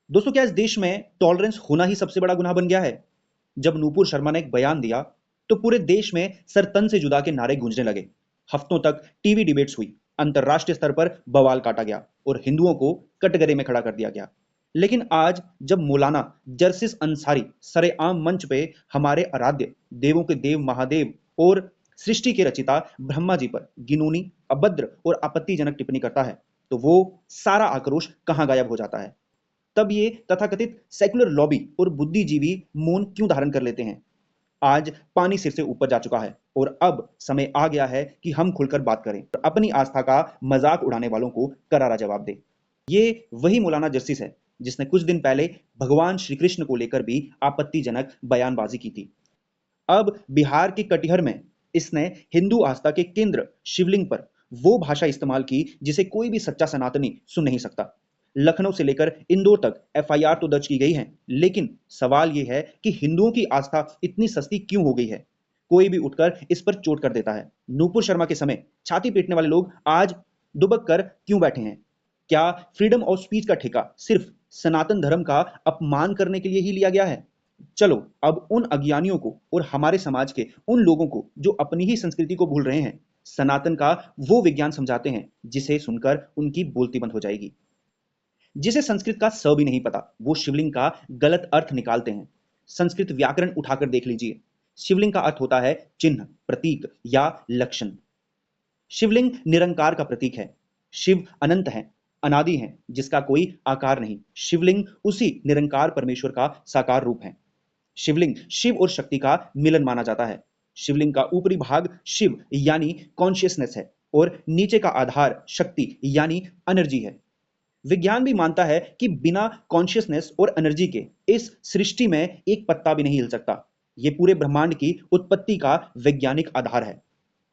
दोस्तों, क्या इस देश में टॉलरेंस होना ही सबसे बड़ा गुनाह बन गया है? जब नूपुर शर्मा ने एक बयान दिया, तो पूरे देश में सर तन से जुदा के नारे गूंजने लगे। हफ्तों तक टीवी डिबेट्स हुई, अंतरराष्ट्रीय स्तर पर बवाल काटा गया और हिंदुओं को कटघरे में खड़ा कर दिया गया। लेकिन आज जब मौलाना जरसिस अंसारी सरेआम मंच पे हमारे आराध्य देवों के देव महादेव और सृष्टि के रचिता ब्रह्मा जी पर गिनूनी, अभद्र और आपत्तिजनक टिप्पणी करता है, तो वो सारा आक्रोश कहाँ गायब हो जाता है? तब ये तथाकथित सेकुलर लॉबी और बुद्धिजीवी मौन क्यों धारण कर लेते हैं? आज पानी सिर से ऊपर जा चुका है और अब समय आ गया है कि हम खुलकर बात करें और अपनी आस्था का मजाक उड़ाने वालों को करारा जवाब दें। ये वही मौलाना जस्टिस है जिसने कुछ दिन पहले भगवान श्री कृष्ण को लेकर भी आपत्तिजनक बयानबाजी की थी। अब बिहार के कटिहार में इसने हिंदू आस्था के केंद्र शिवलिंग पर वो भाषा इस्तेमाल की जिसे कोई भी सच्चा सनातनी सुन नहीं सकता। लखनऊ से लेकर इंदौर तक एफआईआर तो दर्ज की गई है, लेकिन सवाल यह है कि हिंदुओं की आस्था इतनी सस्ती क्यों हो गई है? कोई भी उठकर इस पर चोट कर देता है। नूपुर शर्मा के समय छाती पीटने वाले लोग आज दुबक कर क्यों बैठे हैं? क्या फ्रीडम ऑफ स्पीच का ठेका सिर्फ सनातन धर्म का अपमान करने के लिए ही लिया गया है? चलो अब उन अज्ञानियों को और हमारे समाज के उन लोगों को जो अपनी ही संस्कृति को भूल रहे हैं, सनातन का वो विज्ञान समझाते हैं जिसे सुनकर उनकी बोलती बंद हो जाएगी। जिसे संस्कृत का स भी नहीं पता, वो शिवलिंग का गलत अर्थ निकालते हैं। संस्कृत व्याकरण उठाकर देख लीजिए। शिवलिंग का अर्थ होता है चिन्ह, प्रतीक या लक्षण। शिवलिंग निरंकार का प्रतीक है। शिव अनंत है, अनादि है, जिसका कोई आकार नहीं। शिवलिंग उसी निरंकार परमेश्वर का साकार रूप है। शिवलिंग शिव और शक्ति का मिलन माना जाता है। शिवलिंग का ऊपरी भाग शिव यानी कॉन्शियसनेस है और नीचे का आधार शक्ति यानी एनर्जी है। विज्ञान भी मानता है कि बिना कॉन्शियसनेस और एनर्जी के इस सृष्टि में एक पत्ता भी नहीं हिल सकता। यह पूरे ब्रह्मांड की उत्पत्ति का वैज्ञानिक आधार है।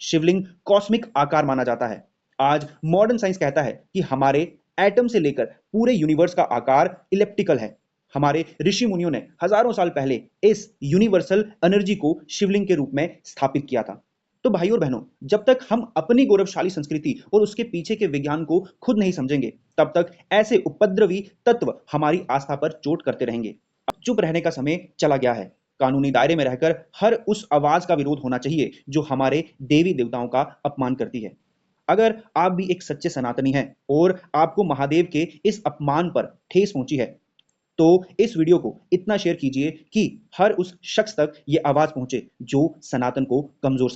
शिवलिंग कॉस्मिक आकार माना जाता है। आज मॉडर्न साइंस कहता है कि हमारे एटम से लेकर पूरे यूनिवर्स का आकार इलिप्टिकल है। हमारे ऋषि मुनियों ने हजारों साल पहले इस यूनिवर्सल एनर्जी को शिवलिंग के रूप में स्थापित किया था। तो भाई और बहनों, जब तक हम अपनी गौरवशाली संस्कृति और उसके पीछे के विज्ञान को खुद नहीं समझेंगे, तब तक ऐसे उपद्रवी तत्व हमारी आस्था पर चोट करते रहेंगे। अब चुप रहने का समय चला गया है। कानूनी दायरे में रहकर हर उस आवाज का विरोध होना चाहिए जो हमारे देवी देवताओं का अपमान करती है। अगर आप भी एक सच्चे सनातनी हैं और आपको महादेव के इस अपमान पर ठेस पहुंची है, तो इस वीडियो को इतना शेयर कीजिए कि हर उस शख्स तक ये आवाज पहुंचे जो सनातन को कमजोर